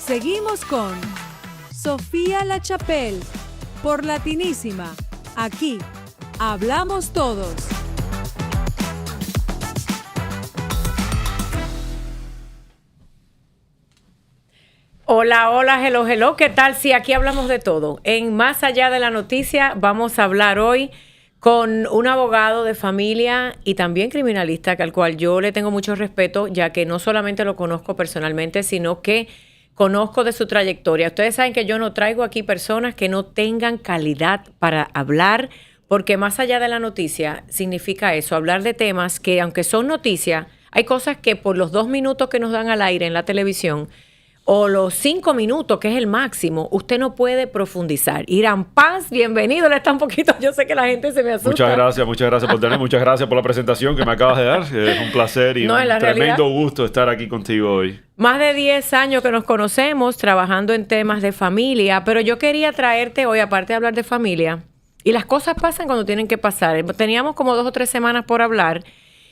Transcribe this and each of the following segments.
Seguimos con Sofía La Chapelle por Latinísima. Aquí hablamos todos. Hola, hola, hello, hello. ¿Qué tal? Sí, aquí hablamos de todo. En Más Allá de la Noticia vamos a hablar hoy con un abogado de familia y también criminalista, al cual yo le tengo mucho respeto, ya que no solamente lo conozco personalmente, sino que conozco de su trayectoria. Ustedes saben que yo no traigo aquí personas que no tengan calidad para hablar, porque más allá de la noticia significa eso, hablar de temas que, aunque son noticias, hay cosas que por los 2 minutos que nos dan al aire en la televisión o los 5 minutos, que es el máximo, usted no puede profundizar. Irán Paz, bienvenido. Él está un poquito, yo sé que la gente se me asusta. Muchas gracias por tener, muchas gracias por la presentación que me acabas de dar. Es un placer y un tremendo gusto estar aquí contigo hoy. Más de 10 años que nos conocemos trabajando en temas de familia, pero yo quería traerte hoy, aparte de hablar de familia, y las cosas pasan cuando tienen que pasar. Teníamos como 2 o 3 semanas por hablar.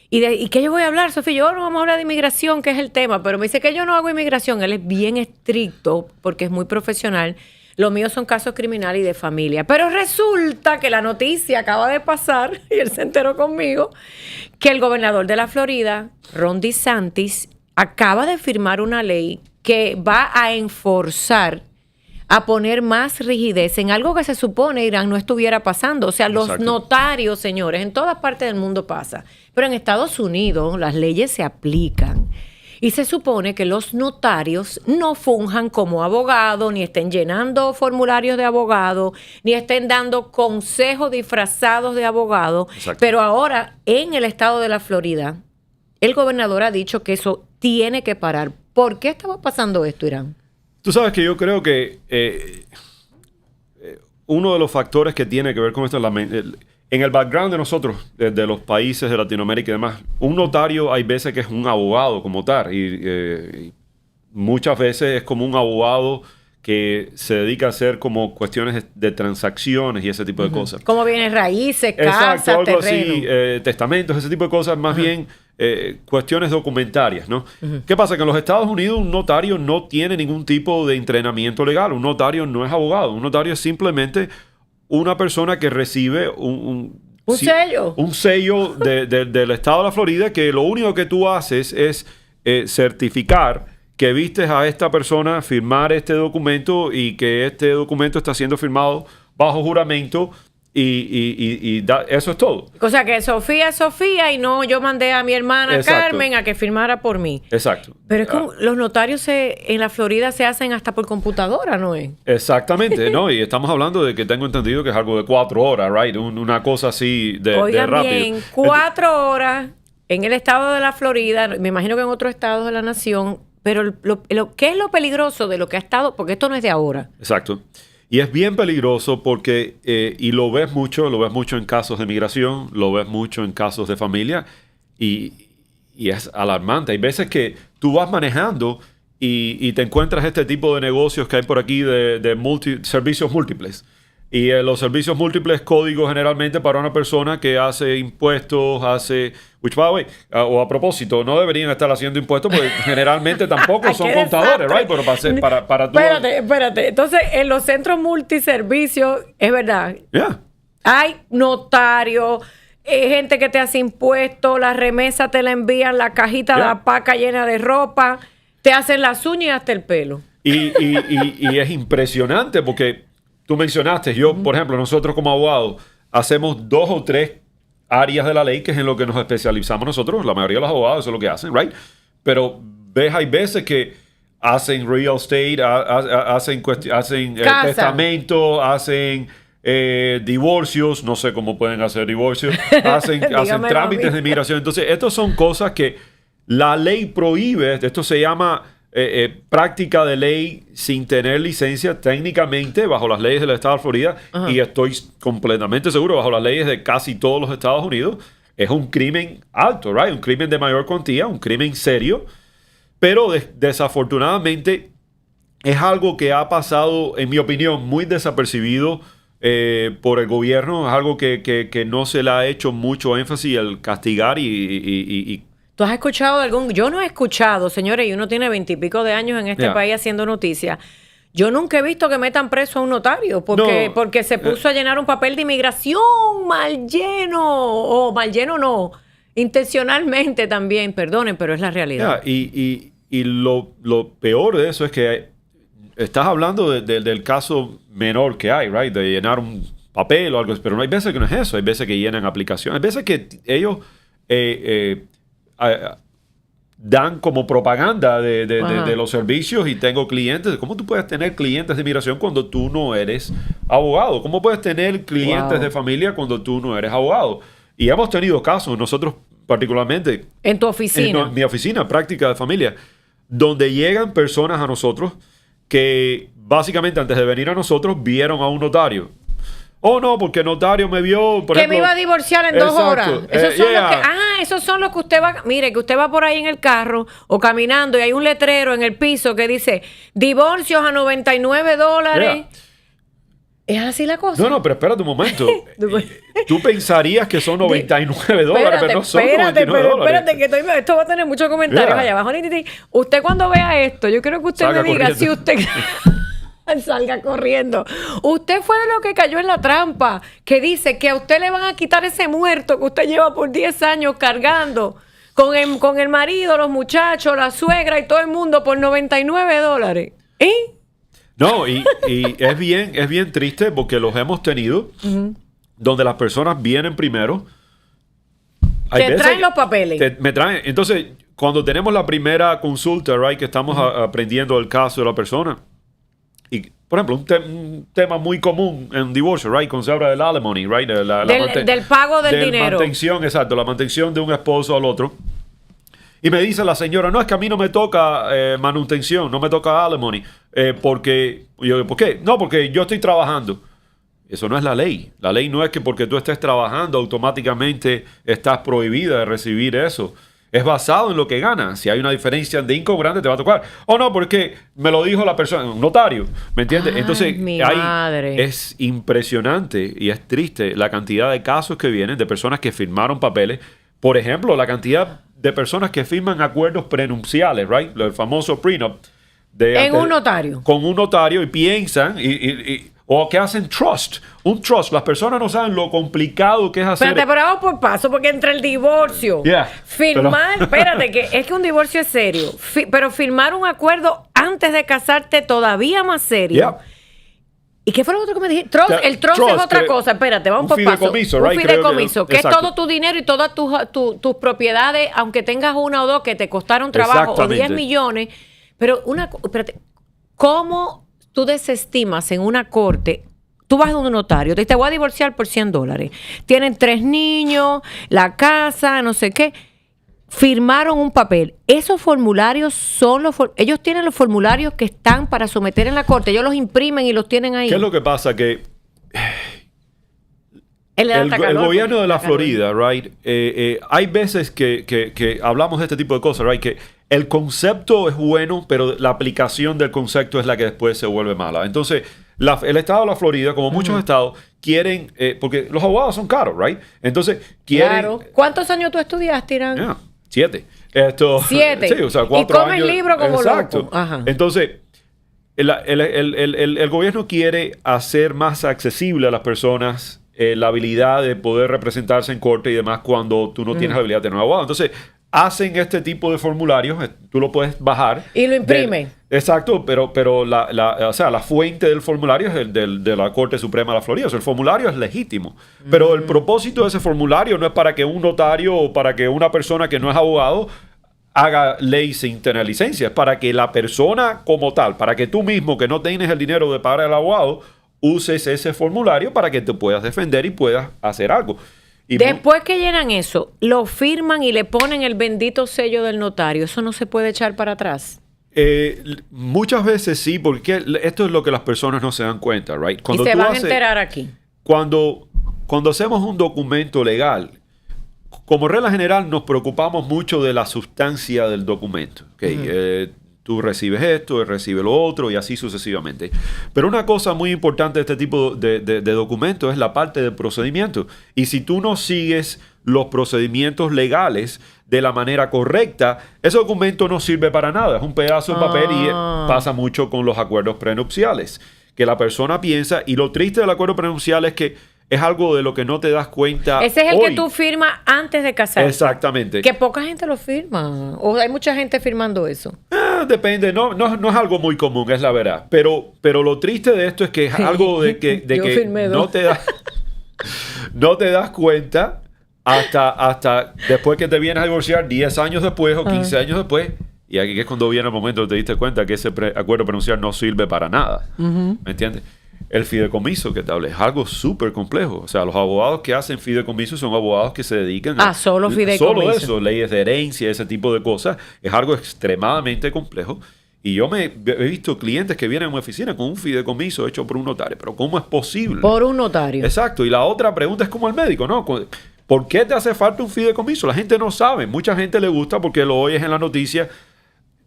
¿Y qué yo voy a hablar, Sofía? Yo no vamos a hablar de inmigración, que es el tema, pero me dice que yo no hago inmigración. Él es bien estricto porque es muy profesional. Lo mío son casos criminales y de familia. Pero resulta que la noticia acaba de pasar, y él se enteró conmigo, que el gobernador de la Florida, Ron DeSantis, acaba de firmar una ley que va a enforzar, a poner más rigidez en algo que se supone, Irán, no estuviera pasando. O sea, los notarios, señores, en todas partes del mundo pasa. Pero en Estados Unidos las leyes se aplican. Y se supone que los notarios no funjan como abogados, ni estén llenando formularios de abogado, ni estén dando consejos disfrazados de abogado. Pero ahora, en el estado de la Florida, el gobernador ha dicho que eso tiene que parar. ¿Por qué estaba pasando esto, Irán? Tú sabes que yo creo que uno de los factores que tiene que ver con esto en el background de nosotros, de los países de Latinoamérica y demás, un notario hay veces que es un abogado como tal y muchas veces es como un abogado que se dedica a hacer como cuestiones de transacciones y ese tipo de cosas. Como bienes raíces, casas, algo terreno. así, testamentos, ese tipo de cosas, más bien cuestiones documentarias, ¿no? ¿Qué pasa? Que en los Estados Unidos un notario no tiene ningún tipo de entrenamiento legal. Un notario no es abogado. Un notario es simplemente una persona que recibe un sello. Un sello del estado de la Florida, que lo único que tú haces es certificar que vistes a esta persona firmar este documento y que este documento está siendo firmado bajo juramento eso es todo. O sea que Sofía es Sofía y no yo mandé a mi hermana Carmen a que firmara por mí. Exacto. Pero es como los notarios en la Florida se hacen hasta por computadora, ¿no es? Exactamente, ¿no? Y estamos hablando de que tengo entendido que es algo de 4 horas, right? Una cosa así de rápido. Bien, 4 horas en el estado de la Florida, me imagino que en otros estados de la nación, pero ¿qué es lo peligroso de lo que ha estado? Porque esto no es de ahora. Exacto. Y es bien peligroso porque, y lo ves mucho en casos de migración, lo ves mucho en casos de familia, y es alarmante. Hay veces que tú vas manejando y te encuentras este tipo de negocios que hay por aquí de servicios múltiples. Y los servicios múltiples, códigos generalmente para una persona que hace impuestos, which by the way, o a propósito, no deberían estar haciendo impuestos porque generalmente tampoco son contadores, right? Pero para tú... Espérate. Entonces, en los centros multiservicios, es verdad. Yeah. Hay notarios, gente que te hace impuestos, la remesa te la envían, la cajita de la paca llena de ropa, te hacen las uñas y hasta el pelo. Y es impresionante porque tú mencionaste, por ejemplo, nosotros como abogados hacemos 2 o 3 áreas de la ley que es en lo que nos especializamos nosotros. La mayoría de los abogados eso es lo que hacen, right? Pero hay veces que hacen real estate, hacen testamentos, hacen divorcios, no sé cómo pueden hacer divorcios, hacen trámites de inmigración. Entonces, estas son cosas que la ley prohíbe. Esto se llama práctica de ley sin tener licencia técnicamente bajo las leyes del estado de Florida. Uh-huh. Y estoy completamente seguro bajo las leyes de casi todos los Estados Unidos. Es un crimen alto, right? Un crimen de mayor cuantía, un crimen serio. Pero desafortunadamente es algo que ha pasado, en mi opinión, muy desapercibido por el gobierno. Es algo que no se le ha hecho mucho énfasis al castigar y ¿Tú has escuchado de algún...? Yo no he escuchado, señores, y uno tiene 20 y pico de años en este país haciendo noticias. Yo nunca he visto que metan preso a un notario porque se puso a llenar un papel de inmigración mal lleno, no, intencionalmente también, perdonen, pero es la realidad. Y lo peor de eso es que estás hablando del caso menor que hay, right? De llenar un papel o algo, pero no hay veces que no es eso, hay veces que llenan aplicaciones, hay veces que ellos dan como propaganda de los servicios y tengo clientes. ¿Cómo tú puedes tener clientes de inmigración cuando tú no eres abogado? ¿Cómo puedes tener clientes de familia cuando tú no eres abogado? Y hemos tenido casos, nosotros particularmente... ¿En tu oficina? En mi oficina, práctica de familia, donde llegan personas a nosotros que básicamente antes de venir a nosotros vieron a un notario. Oh, no, porque el notario me vio, por ejemplo, me iba a divorciar en 2 horas. Esos son los que usted va... Mire, que usted va por ahí en el carro o caminando y hay un letrero en el piso que dice divorcios a $99. ¿Es así la cosa? No, pero espérate un momento. Tú pensarías que son $99, pero no son $99. Espérate, que esto va a tener muchos comentarios allá abajo. Usted cuando vea esto, yo quiero que usted me diga si usted... Salga corriendo. Usted fue de lo que cayó en la trampa, que dice que a usted le van a quitar ese muerto que usted lleva por 10 años cargando con el marido, los muchachos, la suegra y todo el mundo por $99. No, y es bien triste porque los hemos tenido donde las personas vienen primero. Te traen los papeles. Me traen. Entonces, cuando tenemos la primera consulta, right, que estamos aprendiendo el caso de la persona. Y, por ejemplo, un tema muy común en un divorcio, right, cuando se habla del alimony, right, del pago del dinero. Mantención, exacto, la mantención de un esposo al otro. Y me dice la señora, no, es que a mí no me toca manutención, no me toca alimony, porque, yo, ¿por qué? No, porque yo estoy trabajando. Eso no es la ley. La ley no es que porque tú estés trabajando automáticamente estás prohibida de recibir eso. Es basado en lo que ganas. Si hay una diferencia de income grande, te va a tocar. Oh, no, porque me lo dijo la persona, un notario. ¿Me entiendes? Ay, entonces, madre. es impresionante y es triste la cantidad de casos que vienen de personas que firmaron papeles. Por ejemplo, la cantidad de personas que firman acuerdos prenupciales, right? El famoso prenup. Un notario. Con un notario y piensan o que hacen trust. Un trust. Las personas no saben lo complicado que es hacer... Pero vamos por paso, porque entre el divorcio, espérate, que es que un divorcio es serio, pero firmar un acuerdo antes de casarte todavía más serio. ¿Y qué fue lo otro que me dijiste? El trust es otra cosa. Espérate, vamos por paso. Un fideicomiso, que es todo tu dinero y todas tus propiedades, aunque tengas una o dos que te costaron trabajo o 10 millones. Pero espérate, ¿cómo tú desestimas en una corte? Tú vas a un notario, te voy a divorciar por $100. Tienen 3 niños, la casa, no sé qué. Firmaron un papel. Esos formularios ellos tienen los formularios que están para someter en la corte. Ellos los imprimen y los tienen ahí. ¿Qué es lo que pasa? Que el gobierno de la Florida, right, hay veces que hablamos de este tipo de cosas, right, que el concepto es bueno, pero la aplicación del concepto es la que después se vuelve mala. Entonces, el estado de la Florida, como muchos estados, quieren, porque los abogados son caros, right? Entonces, quieren... Claro. ¿Cuántos años tú estudiaste, Irán? 7. 7. Sí, o sea, 4 y comes años. libro como exacto. loco. Ajá. Entonces, el gobierno quiere hacer más accesible a las personas la habilidad de poder representarse en corte y demás cuando tú no tienes la habilidad de tener un abogado. Entonces, hacen este tipo de formularios, tú lo puedes bajar. Y lo imprimen. Exacto, pero la fuente del formulario es de la Corte Suprema de la Florida. O sea, el formulario es legítimo. Pero el propósito de ese formulario no es para que un notario o para que una persona que no es abogado haga ley sin tener licencia. Es para que la persona como tal, para que tú mismo que no tienes el dinero de pagar al abogado, uses ese formulario para que te puedas defender y puedas hacer algo. Y después que llenan eso, lo firman y le ponen el bendito sello del notario. ¿Eso no se puede echar para atrás? Muchas veces sí, porque esto es lo que las personas no se dan cuenta, right? Cuando y se van a enterar aquí. Cuando hacemos un documento legal, como regla general nos preocupamos mucho de la sustancia del documento. Okay? Tú recibes esto, él recibe lo otro y así sucesivamente. Pero una cosa muy importante de este tipo de documentos es la parte del procedimiento. Y si tú no sigues los procedimientos legales de la manera correcta, ese documento no sirve para nada. Es un pedazo de papel y pasa mucho con los acuerdos prenupciales. Que la persona piensa, y lo triste del acuerdo prenupcial es que es algo de lo que no te das cuenta. Ese es el hoy. que tú firmas antes de casarte. Exactamente. Que poca gente lo firma. O hay mucha gente firmando eso. Depende, no es algo muy común, es la verdad. Pero lo triste de esto es que es algo de que no te das cuenta hasta después que te vienes a divorciar, 10 años después o 15 años después. Y aquí es cuando viene el momento de te diste cuenta que ese acuerdo prenupcial no sirve para nada. ¿Me entiendes? El fideicomiso que te hablé es algo súper complejo. O sea, los abogados que hacen fideicomiso son abogados que se dedican a solo fideicomiso. Solo eso, leyes de herencia, ese tipo de cosas. Es algo extremadamente complejo. Y yo he visto clientes que vienen a mi oficina con un fideicomiso hecho por un notario. Pero ¿cómo es posible? Por un notario. Exacto. Y la otra pregunta es como el médico, ¿no? ¿Por qué te hace falta un fideicomiso? La gente no sabe. Mucha gente le gusta porque lo oyes en la noticia.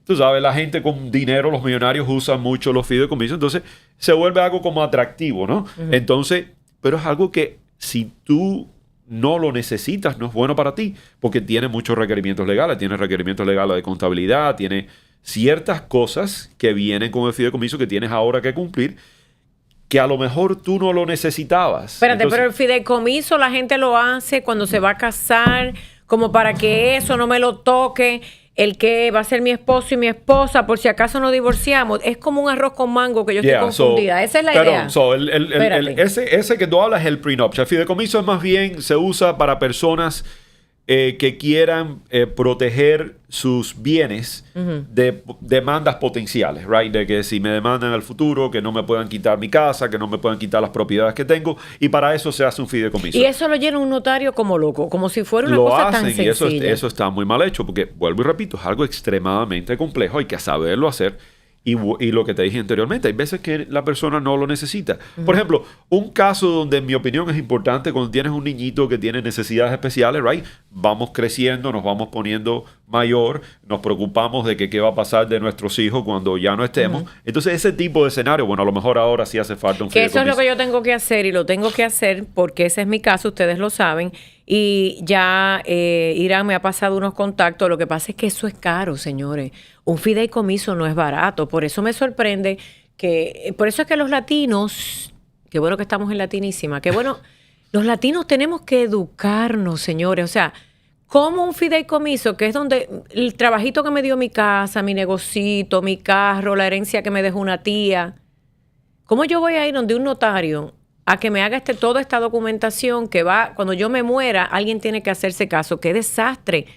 Tú sabes, la gente con dinero, los millonarios usan mucho los fideicomisos. Entonces, se vuelve algo como atractivo, ¿no? Entonces, pero es algo que si tú no lo necesitas, no es bueno para ti. Porque tiene muchos requerimientos legales. Tiene requerimientos legales de contabilidad. Tiene ciertas cosas que vienen con el fideicomiso que tienes ahora que cumplir, que a lo mejor tú no lo necesitabas. Espérate, pero el fideicomiso la gente lo hace cuando se va a casar, como para que eso no me lo toque el que va a ser mi esposo y mi esposa, por si acaso nos divorciamos. Es como un arroz con mango que yo estoy confundida. Esa es la idea. Ese que tú hablas es el prenuptial. El fideicomiso es más bien, se usa para personas que quieran proteger sus bienes de demandas potenciales, right? De que si me demandan en el futuro, que no me puedan quitar mi casa, que no me puedan quitar las propiedades que tengo, y para eso se hace un fideicomiso. Y eso lo llena un notario como loco, como si fuera una cosa tan sencilla. Y eso está muy mal hecho, porque, vuelvo y repito, es algo extremadamente complejo, hay que saberlo hacer. Y lo que te dije anteriormente, hay veces que la persona no lo necesita. Por ejemplo, un caso donde en mi opinión es importante cuando tienes un niñito que tiene necesidades especiales, right? Vamos creciendo, nos vamos poniendo mayor, nos preocupamos de que qué va a pasar de nuestros hijos cuando ya no estemos. Entonces, ese tipo de escenario, bueno, a lo mejor ahora sí hace falta un fideicomiso. Que eso es lo que yo tengo que hacer y lo tengo que hacer porque ese es mi caso, ustedes lo saben. Y ya Irán me ha pasado unos contactos. Lo que pasa es que eso es caro, señores. Un fideicomiso no es barato. Por eso me sorprende que... Por eso es que los latinos... Qué bueno que estamos en Latinísima. Qué bueno... Los latinos tenemos que educarnos, señores. O sea, como un fideicomiso, que es donde el trabajito que me dio mi casa, mi negocito, mi carro, la herencia que me dejó una tía. ¿Cómo yo voy a ir donde un notario a que me haga toda esta documentación que va, cuando yo me muera, alguien tiene que hacerse caso? ¡Qué desastre!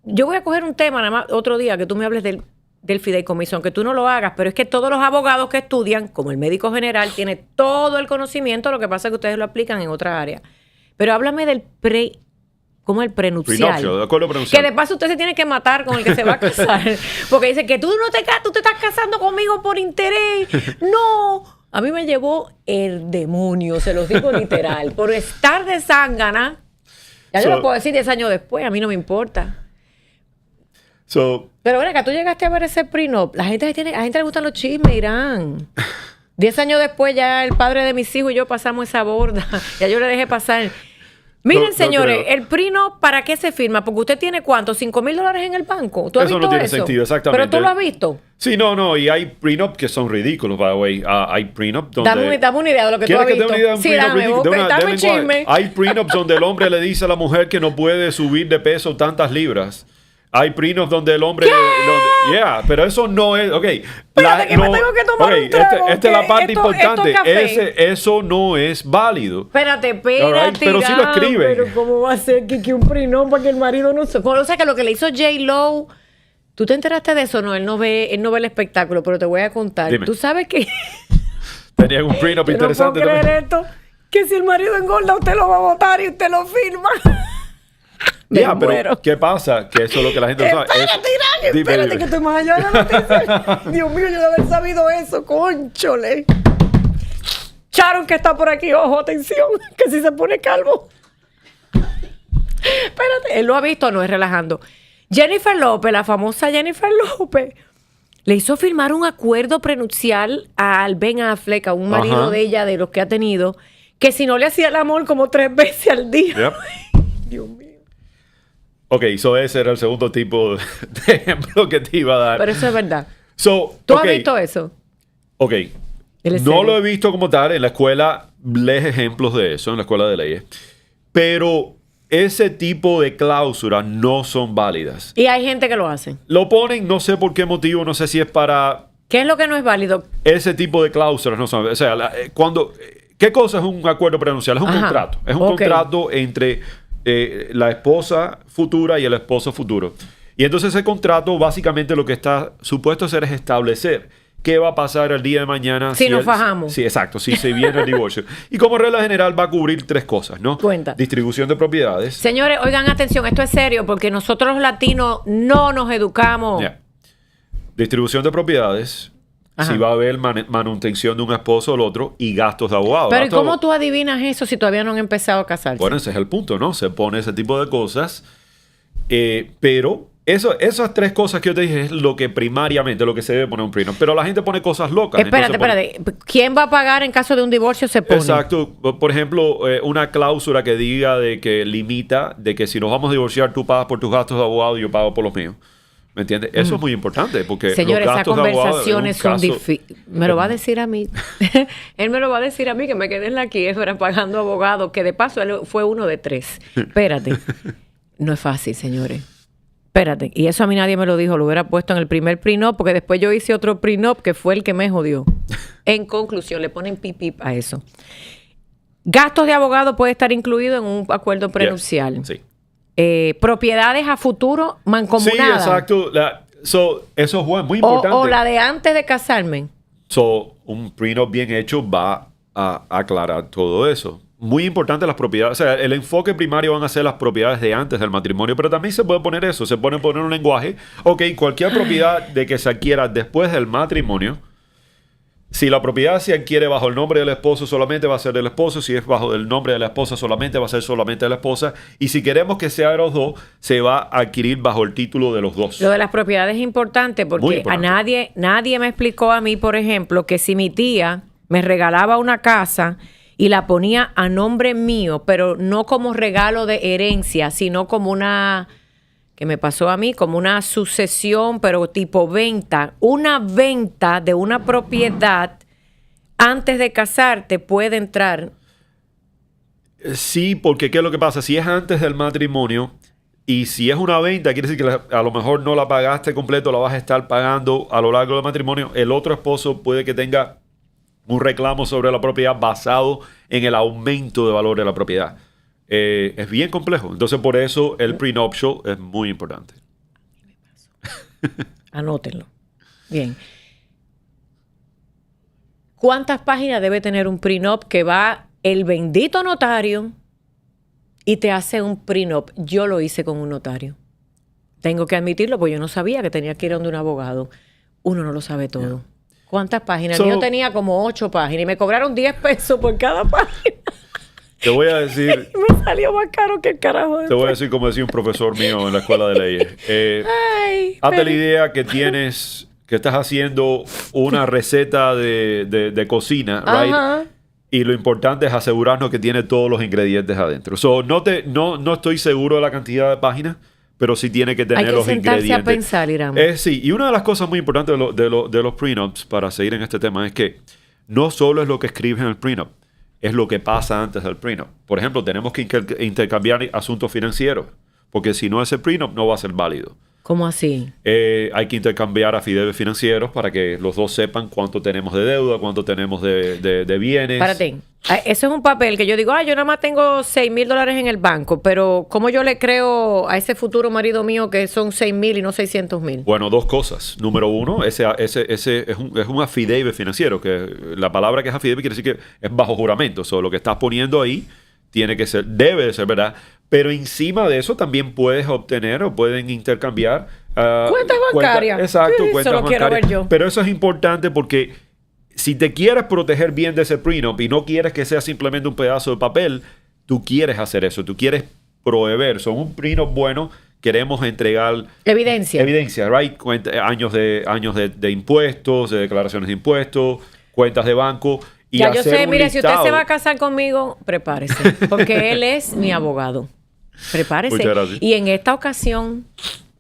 Yo voy a coger un tema nada más otro día que tú me hables del fideicomiso, aunque tú no lo hagas, pero es que todos los abogados que estudian, como el médico general, tiene todo el conocimiento, lo que pasa es que ustedes lo aplican en otra área. Pero háblame del como el prenupcial. De acuerdo, prenupcial. Que de paso usted se tiene que matar con el que se va a casar. Porque dice que tú te estás casando conmigo por interés. No. A mí me llevó el demonio, se los digo literal. Por estar de zángana. Ya yo lo puedo decir 10 años después, a mí no me importa. Pero bueno, que tú llegaste a ver ese prenup. A la gente le gustan los chismes, Irán. 10 años después ya el padre de mis hijos y yo pasamos esa borda. Ya yo le dejé pasar. Miren, señores, el prenup, ¿para qué se firma? Porque usted tiene, ¿cuánto? $5,000 en el banco. ¿Tú has visto no tiene eso? sentido, exactamente. ¿Pero tú lo has visto? Sí, no. Y hay prenup que son ridículos, by the way. Hay prenup donde... Dame una idea de lo que tú has visto. ¿Quieres que te dé una idea de un prenup? Dame chisme. Hay prenups donde el hombre le dice a la mujer que no puede subir de peso tantas libras. Hay prenups donde el hombre... pero eso no es... Ok. Espérate, que me tengo que tomar un trago. Esta es la parte importante. Eso no es válido. Espérate. Right? Pero sí lo escriben. Pero ¿cómo va a ser que un prenup para que el marido no se... O sea, que lo que le hizo J-Lo... ¿Tú te enteraste de eso? No, él no ve el espectáculo, pero te voy a contar. Dime. ¿Tú sabes que... Tenía un prenup interesante. No puedo creer esto. Que si el marido engorda, usted lo va a votar y usted lo firma. Pero ¿qué pasa? Que eso es lo que la gente no sabe. Espérate, que estoy más allá de la noticia. Dios mío, yo de haber sabido eso, cónchole. Sharon, que está por aquí, ojo, atención, que si se pone calvo. Espérate, él lo ha visto, no es relajando. Jennifer López, la famosa Jennifer López, le hizo firmar un acuerdo prenupcial al Ben Affleck, a un marido de ella, de los que ha tenido, que si no le hacía el amor como 3 veces al día. Dios mío. Ok, ese era el segundo tipo de ejemplo que te iba a dar. Pero eso es verdad. ¿Tú ¿Tú has visto eso? Ok. ¿En No serio? lo he visto como tal. En la escuela lees ejemplos de eso, en la escuela de leyes. Pero ese tipo de cláusulas no son válidas. Y hay gente que lo hace. Lo ponen, no sé por qué motivo, no sé si es para ¿Qué es lo que no es válido? ese tipo de cláusulas. No son, o sea, ¿qué cosa es un acuerdo prenupcial? Es un Ajá. contrato. Es un Ok. contrato entre la esposa futura y el esposo futuro. Y entonces ese contrato básicamente lo que está supuesto a hacer es establecer qué va a pasar el día de mañana. Si nos fajamos. Sí, exacto. Si se viene el divorcio. Y como regla general va a cubrir 3 cosas, ¿no? Cuenta. Distribución de propiedades. Señores, oigan atención, esto es serio porque nosotros los latinos no nos educamos. Ya. Distribución de propiedades. Ajá. Si va a haber manutención de un esposo o el otro y gastos de abogado. Pero ¿y Gastos- cómo tú adivinas eso si todavía no han empezado a casarse? Bueno, ese es el punto, ¿no? Se pone ese tipo de cosas. Pero esas 3 cosas que yo te dije es lo que primariamente, lo que se debe poner un prenup. Pero la gente pone cosas locas. Espérate, Entonces espérate. ¿Quién va a pagar en caso de un divorcio? Se pone. Exacto. Por ejemplo, una cláusula que diga de que limita de que si nos vamos a divorciar tú pagas por tus gastos de abogado y yo pago por los míos. ¿Me entiendes? Eso es muy importante porque Señores, los esas gastos de abogado conversaciones en son un caso- difíciles. Me lo va a decir a mí. Él me lo va a decir a mí que me quedé en la quiebra pagando abogado, que de paso él fue uno de 3. Espérate. No es fácil, señores. Espérate. Y eso a mí nadie me lo dijo. Lo hubiera puesto en el primer prenup porque después yo hice otro prenup que fue el que me jodió. En conclusión, le ponen pipip a eso. Gastos de abogado puede estar incluido en un acuerdo prenupcial. Sí. Propiedades a futuro Sí, mancomunadas. exacto. Eso es muy O, importante. o la de antes de casarme. Un prenup bien hecho va a aclarar todo eso. Muy importante las propiedades. O sea, el enfoque primario van a ser las propiedades de antes del matrimonio, pero también se puede poner eso. Se puede poner un lenguaje. Ok, cualquier propiedad de que se adquiera después del matrimonio, si la propiedad se adquiere bajo el nombre del esposo, solamente va a ser del esposo. Si es bajo el nombre de la esposa, solamente va a ser solamente de la esposa. Y si queremos que sea de los dos, se va a adquirir bajo el título de los dos. Lo de las propiedades es importante Muy porque importante. nadie me explicó a mí, por ejemplo, que si mi tía me regalaba una casa y la ponía a nombre mío, pero no como regalo de herencia, sino como una, que me pasó a mí, como una sucesión, pero tipo venta. Una venta de una propiedad antes de casarte puede entrar. Sí, porque ¿qué es lo que pasa? Si es antes del matrimonio y si es una venta, quiere decir que a lo mejor no la pagaste completo, la vas a estar pagando a lo largo del matrimonio. El otro esposo puede que tenga un reclamo sobre la propiedad basado en el aumento de valor de la propiedad. Es bien complejo. Entonces, por eso el prenuptial es muy importante. Anótenlo. Bien. ¿Cuántas páginas debe tener un prenup que va el bendito notario y te hace un prenup? Yo lo hice con un notario. Tengo que admitirlo, porque yo no sabía que tenía que ir a donde un abogado. Uno no lo sabe todo. ¿Cuántas páginas? Yo tenía como 8 páginas y me cobraron 10 pesos por cada página. Te voy a decir, Y me salió más caro que el carajo. te voy a decir como decía un profesor mío en la escuela de leyes. Ay, Hazte la pero- idea que estás haciendo una receta de cocina, right? Ajá. Y lo importante es asegurarnos que tiene todos los ingredientes adentro. No estoy seguro de la cantidad de páginas, pero sí tiene que tener Hay que los sentarse ingredientes. a pensar, Irán. Sí, y una de las cosas muy importantes de los prenups, para seguir en este tema, es que no solo es lo que escribes en el prenup, es lo que pasa antes del prenup. Por ejemplo, tenemos que intercambiar asuntos financieros, porque si no, ese prenup no va a ser válido. ¿Cómo así? Hay que intercambiar affidavits financieros para que los dos sepan cuánto tenemos de deuda, cuánto tenemos de bienes. Párate. Eso es un papel que yo digo, yo nada más tengo $6,000 en el banco, pero ¿cómo yo le creo a ese futuro marido mío que son 6,000 y no 600,000? Bueno, 2 cosas. Número 1, ese es un affidavit financiero, que la palabra que es affidavit quiere decir que es bajo juramento. O lo que estás poniendo ahí debe de ser verdad. Pero encima de eso también puedes obtener o pueden intercambiar Cuentas bancarias. Exacto, Sí, cuentas eso lo quiero bancarias. ver yo. Pero eso es importante porque si te quieres proteger bien de ese prenup y no quieres que sea simplemente un pedazo de papel, tú quieres hacer eso, tú quieres proveer. Son un prenup bueno, queremos entregar Evidencia. right? Años de impuestos, de declaraciones de impuestos, cuentas de banco. Y Ya yo hacer sé, un mire, si usted se listado. va a casar conmigo, prepárese, porque él es mi abogado. Prepárese. Muchas gracias. Y en esta ocasión,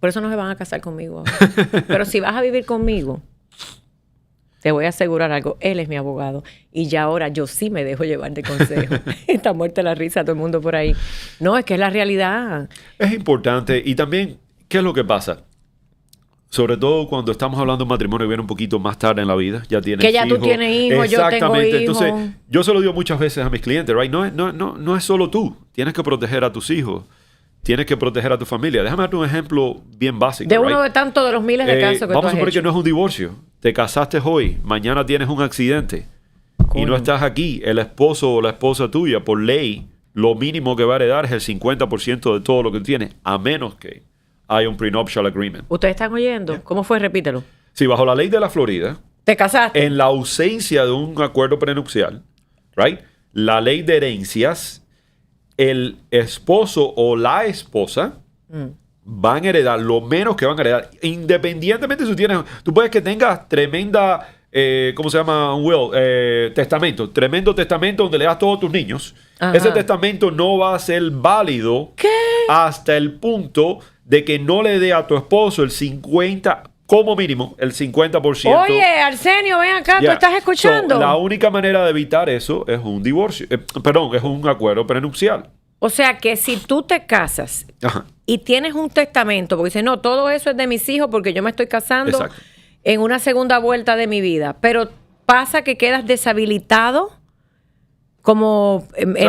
por eso no se van a casar conmigo ahora. Pero si vas a vivir conmigo, te voy a asegurar algo. Él es mi abogado. Y ya ahora yo sí me dejo llevar de consejo. Está muerta la risa todo el mundo por ahí. No, es que es la realidad. Es importante. Y también, ¿qué es lo que pasa? Sobre todo cuando estamos hablando de matrimonio que viene un poquito más tarde en la vida. Ya tienes Que ya tú hijos. tienes hijos, yo tengo hijos. Entonces, yo se lo digo muchas veces a mis clientes, right? No es solo tú. Tienes que proteger a tus hijos. Tienes que proteger a tu familia. Déjame darte un ejemplo bien básico. De uno de tantos de los miles de casos que tú vamos a has suponer hecho. que no es un divorcio. Te casaste hoy, mañana tienes un accidente y no estás aquí. El esposo o la esposa tuya, por ley, lo mínimo que va a heredar es el 50% de todo lo que tienes, a menos que haya un prenuptial agreement. ¿Ustedes están oyendo? ¿Cómo fue? Repítelo. Si bajo la ley de la Florida, ¿Te casaste? en la ausencia de un acuerdo prenupcial, right, la ley de herencias, el esposo o la esposa van a heredar lo menos que van a heredar, independientemente si tú puedes que tengas tremenda, ¿cómo se llama? Un will, testamento, tremendo testamento donde le das todos tus niños. Ajá. Ese testamento no va a ser válido hasta el punto de que no le dé a tu esposo el 50%, como mínimo, el 50%. Oye, Arsenio, ven acá, ¿tú Ya. estás escuchando? So, la única manera de evitar eso es un divorcio. Es un acuerdo prenupcial. O sea, que si tú te casas Ajá. y tienes un testamento, porque dices, no, todo eso es de mis hijos porque yo me estoy casando Exacto. en una segunda vuelta de mi vida, pero pasa que quedas deshabilitado como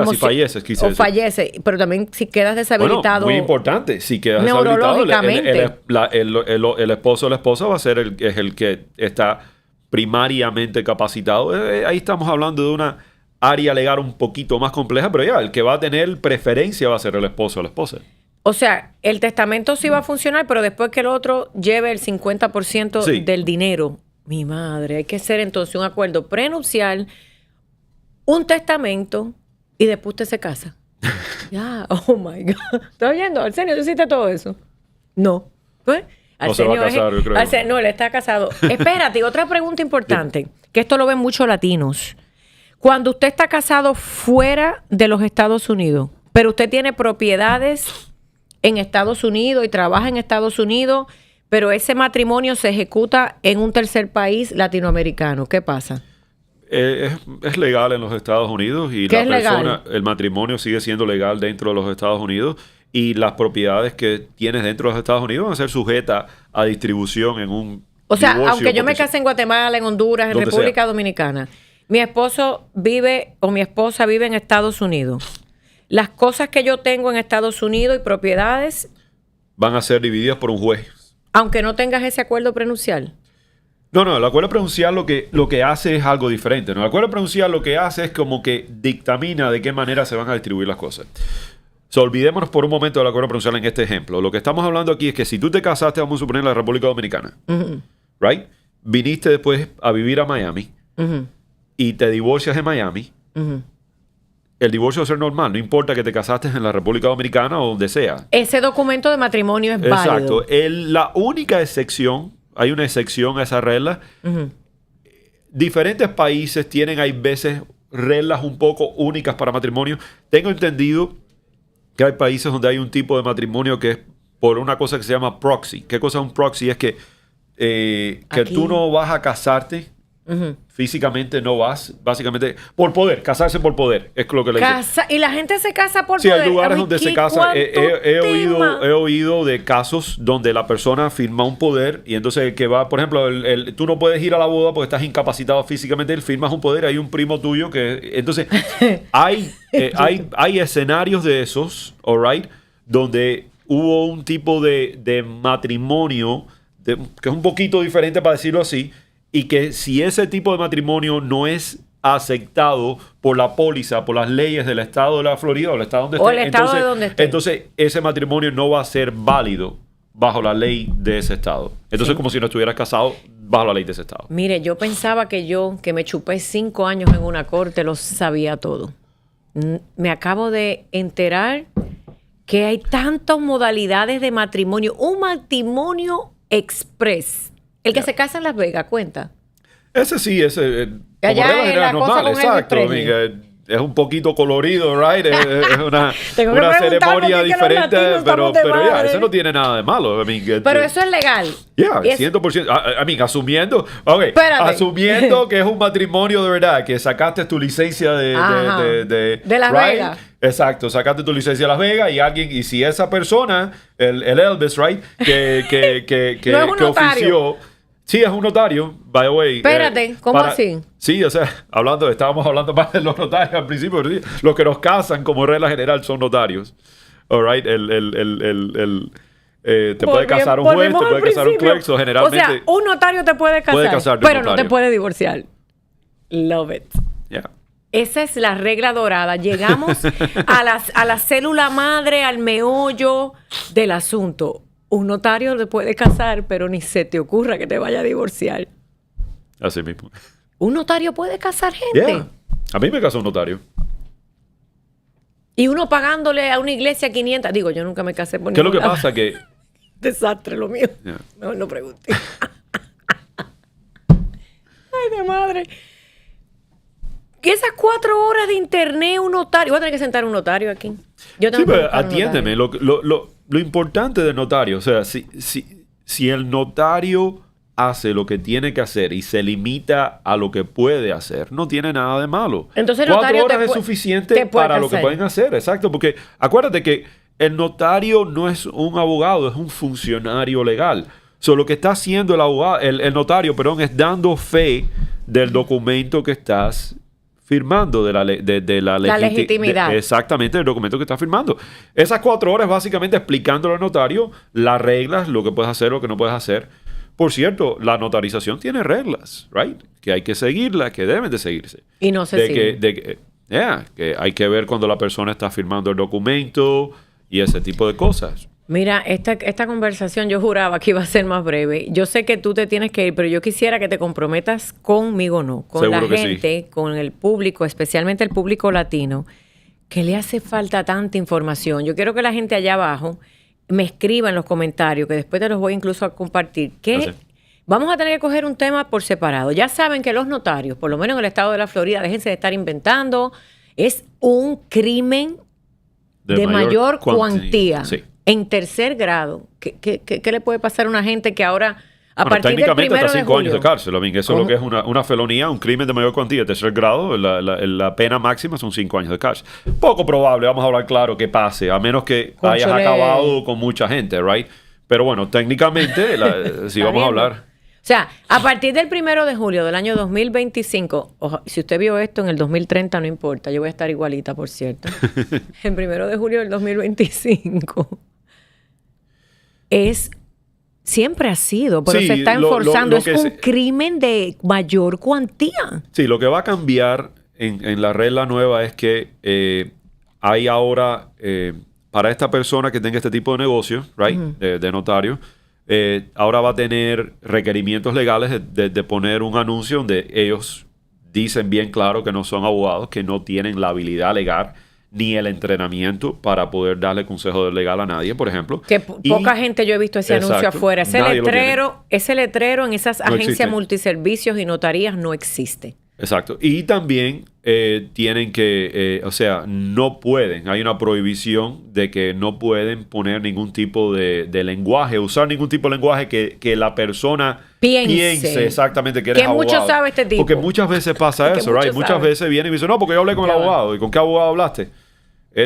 si falleces, quise o decir. fallece, pero también si quedas deshabilitado. Bueno, muy importante. Si quedas deshabilitado, Neurológicamente. el esposo o la esposa va a ser es el que está primariamente capacitado. Ahí estamos hablando de una área legal un poquito más compleja, pero ya, el que va a tener preferencia va a ser el esposo o la esposa. O sea, el testamento sí va a funcionar, pero después que el otro lleve el 50% Sí. del dinero. Mi madre, hay que hacer entonces un acuerdo prenupcial, un testamento y después usted se casa. Ya, oh my God. ¿Estás oyendo? Arsenio, ¿tú hiciste todo eso? No. Pues, No se va a casar, yo creo. No, él está casado. Espérate, otra pregunta importante, que esto lo ven muchos latinos. Cuando usted está casado fuera de los Estados Unidos, pero usted tiene propiedades en Estados Unidos y trabaja en Estados Unidos, pero ese matrimonio se ejecuta en un tercer país latinoamericano, ¿qué pasa? Es legal en los Estados Unidos y ¿Qué la es persona, legal? el matrimonio sigue siendo legal dentro de los Estados Unidos y las propiedades que tienes dentro de los Estados Unidos van a ser sujetas a distribución en un O sea, divorcio, aunque yo me porque case en Guatemala, en Honduras, en Donde República sea. Dominicana, mi esposo vive o mi esposa vive en Estados Unidos. Las cosas que yo tengo en Estados Unidos y propiedades, van a ser divididas por un juez. aunque no tengas ese acuerdo prenupcial. No, el acuerdo prenupcial lo que hace es algo diferente, ¿no? El acuerdo prenupcial lo que hace es como que dictamina de qué manera se van a distribuir las cosas. So, olvidémonos por un momento del acuerdo prenupcial en este ejemplo. Lo que estamos hablando aquí es que si tú te casaste, vamos a suponer, en la República Dominicana, right? Viniste después a vivir a Miami y te divorcias en Miami, el divorcio va a ser normal, no importa que te casaste en la República Dominicana o donde sea. Ese documento de matrimonio es válido. Exacto. La única excepción, hay una excepción a esa regla. Diferentes países tienen, hay veces, reglas un poco únicas para matrimonio. Tengo entendido que hay países donde hay un tipo de matrimonio que es por una cosa que se llama proxy. ¿Qué cosa es un proxy? Es que Aquí. tú no vas a casarte. Físicamente no vas, básicamente, por poder, casarse por poder, es lo que le dicen. Y la gente se casa por Sí, poder. hay lugares Ay, donde se ¿qué casa. cuánto He tema? oído de casos donde la persona firma un poder y entonces el que va, por ejemplo, tú no puedes ir a la boda porque estás incapacitado físicamente, él firmas un poder, hay un primo tuyo que... Entonces, hay escenarios de esos, all right, donde hubo un tipo de matrimonio que es un poquito diferente, para decirlo así, y que si ese tipo de matrimonio no es aceptado por la póliza, por las leyes del estado de la Florida o el estado donde O esté, el estado de donde esté. entonces ese matrimonio no va a ser válido bajo la ley de ese estado. Entonces como si no estuvieras casado bajo la ley de ese estado. Mire, yo pensaba que me chupé 5 años en una corte, lo sabía todo. Me acabo de enterar que hay tantas modalidades de matrimonio. Un matrimonio express. El que se casa en Las Vegas, cuenta. Ese sí, ese... como Allá regla es general la cosa normal, con Elvis exacto, Presley. amiga. es un poquito colorido, right? Es una, Tengo que una preguntar por ceremonia qué que los diferente, latinos pero estamos de ya, madre. eso no tiene nada de malo. I mean, Pero eso es legal. yeah, Es- 100%. I mean, asumiendo, okay, Espérate. asumiendo que es un matrimonio de verdad, que sacaste tu licencia Ajá. de Las right? Vegas. Exacto, sacaste tu licencia de Las Vegas y si esa persona, el Elvis, right, que No es un que notario. ofició. Sí, es un notario, by the way. Espérate, ¿cómo así? Sí, o sea, estábamos hablando más de los notarios al principio, pero sí, los que nos casan como regla general son notarios. All right, te puede casar un juez, te Volvemos puede al casar un principio. clerk, so generalmente... O sea, un notario te puede casar, Puede casar de un pero no te notario. puede divorciar. Love it. yeah. Esa es la regla dorada. Llegamos a la célula madre, al meollo del asunto. Un notario te puede casar, pero ni se te ocurra que te vaya a divorciar. Así mismo. Un notario puede casar gente. Yeah. A mí me casó un notario. Y uno pagándole a una iglesia 500. Digo, yo nunca me casé por ¿Qué es lo que ningún lado. pasa? Que... Desastre lo mío. Yeah. Mejor no pregunté. Ay, de madre. Que esas 4 horas de internet, un notario. Voy a tener que sentar un notario aquí. Yo tengo Sí, que pero buscar un atiéndeme. notario. Lo importante del notario, o sea, si el notario hace lo que tiene que hacer y se limita a lo que puede hacer, no tiene nada de malo. Entonces el 4 notario horas te es puede- suficiente te puede para lo que casar. pueden hacer, exacto, porque acuérdate que el notario no es un abogado, es un funcionario legal. So, lo que está haciendo el notario, perdón, es dando fe del documento que estás firmando, de la legitimidad. Exactamente, el documento que estás firmando. Esas 4 horas básicamente explicándole al notario las reglas, lo que puedes hacer, lo que no puedes hacer. Por cierto, la notarización tiene reglas, right? Que hay que seguirlas, que deben de seguirse. Y no se sigue. Que hay que ver cuando la persona está firmando el documento y ese tipo de cosas. Mira, esta conversación yo juraba que iba a ser más breve. Yo sé que tú te tienes que ir, pero yo quisiera que te comprometas conmigo, no, con Seguro la que sí. gente, con el público, especialmente el público latino, que le hace falta tanta información. Yo quiero que la gente allá abajo me escriba en los comentarios, que después te los voy incluso a compartir, que Así. vamos a tener que coger un tema por separado. Ya saben que los notarios, por lo menos en el estado de la Florida, déjense de estar inventando, es un crimen de mayor cuantía. Sí. En tercer grado. ¿Qué le puede pasar a una gente que ahora, a Bueno, partir del técnicamente 1 hasta de 5 años julio... de cárcel. I mean, eso es ¿Cómo? lo que es una felonía, un crimen de mayor cuantía, tercer grado. La pena máxima son 5 años de cárcel. Poco probable, vamos a hablar claro, que pase, a menos que hayas Cónchale. acabado con mucha gente, right? Pero bueno, técnicamente, si vamos a hablar... O sea, a partir del 1 de julio del año 2025, si usted vio esto en el 2030, no importa, yo voy a estar igualita, por cierto. El 1 de julio del 2025 siempre ha sido, pero Sí, se está lo enforzando. que Es un se- crimen de mayor cuantía. Sí, lo que va a cambiar en la regla nueva es que hay ahora, para esta persona que tenga este tipo de negocio, right, de notario, ahora va a tener requerimientos legales de poner un anuncio donde ellos dicen bien claro que no son abogados, que no tienen la habilidad legal ni el entrenamiento para poder darle consejo legal a nadie, por ejemplo. Que Y- poca gente yo he visto ese anuncio Exacto. afuera. Nadie lo Ese letrero en esas No agencias existe. multiservicios y notarías no existe. Exacto. Y también tienen que, o sea, no pueden, hay una prohibición de que no pueden poner ningún tipo de lenguaje, usar ningún tipo de lenguaje que la persona Piense. exactamente que Que eres abogado. mucho sabe este tipo. Porque muchas veces pasa Que eso, mucho right? Muchas sabe. veces vienen y dicen, no, porque yo hablé con el Ya va. abogado. ¿Y con qué abogado hablaste?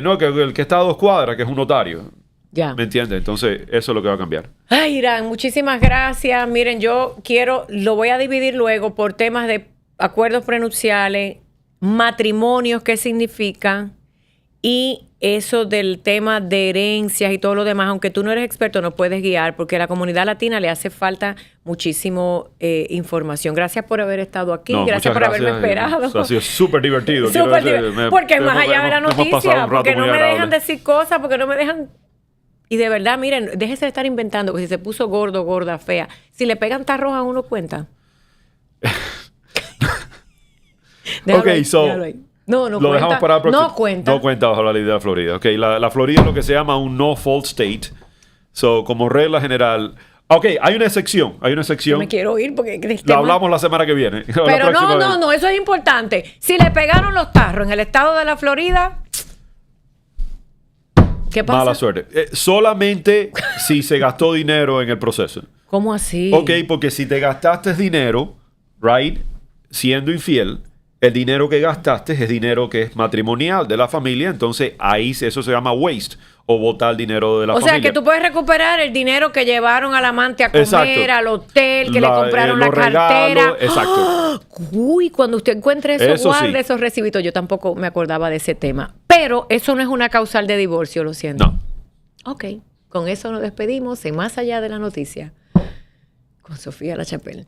No, que el que está a 2 cuadras, que es un notario. Ya. ¿Me entiendes? Entonces, eso es lo que va a cambiar. Ay, Irán, muchísimas gracias. Miren, lo voy a dividir luego por temas de acuerdos prenupciales, matrimonios, qué significan, y eso del tema de herencias y todo lo demás. Aunque tú no eres experto, nos puedes guiar, porque a la comunidad latina le hace falta muchísimo información. Gracias por haber estado aquí, No, gracias muchas por haberme esperado. Ha sido súper divertido. quiero Súper decir, divertido. Porque más allá de la hemos pasado noticia, un rato porque no muy me dejan agradable. decir cosas, porque no me dejan... Y de verdad, miren, déjese de estar inventando que si se puso gordo, gorda, fea, si le pegan tarros a uno cuenta. Ok, so, déjalo ahí. No lo cuenta. dejamos para el próximo. No cuenta. No cuenta bajo la ley de la Florida. Ok, la Florida es lo que se llama un no-fault state. So, como regla general, Ok, hay una excepción. Yo me quiero ir porque Lo hablamos la semana que viene. Pero no, eso es importante. Si le pegaron los tarros en el estado de la Florida, ¿qué pasa? Mala suerte. Solamente si se gastó dinero en el proceso. ¿Cómo así? Ok, porque si te gastaste dinero, right, siendo infiel, el dinero que gastaste es dinero que es matrimonial de la familia, entonces ahí eso se llama waste o botar dinero de la familia. O sea, que tú puedes recuperar el dinero que llevaron al amante a comer, Exacto. al hotel, que le compraron la los cartera. regalos, exacto. ¡Ah! Uy, cuando usted encuentre eso, Eso guarde sí. esos recibitos. Yo tampoco me acordaba de ese tema. Pero eso no es una causal de divorcio, lo siento. No. Ok, con eso nos despedimos en Más Allá de la Noticia con Sofía La Chapelle.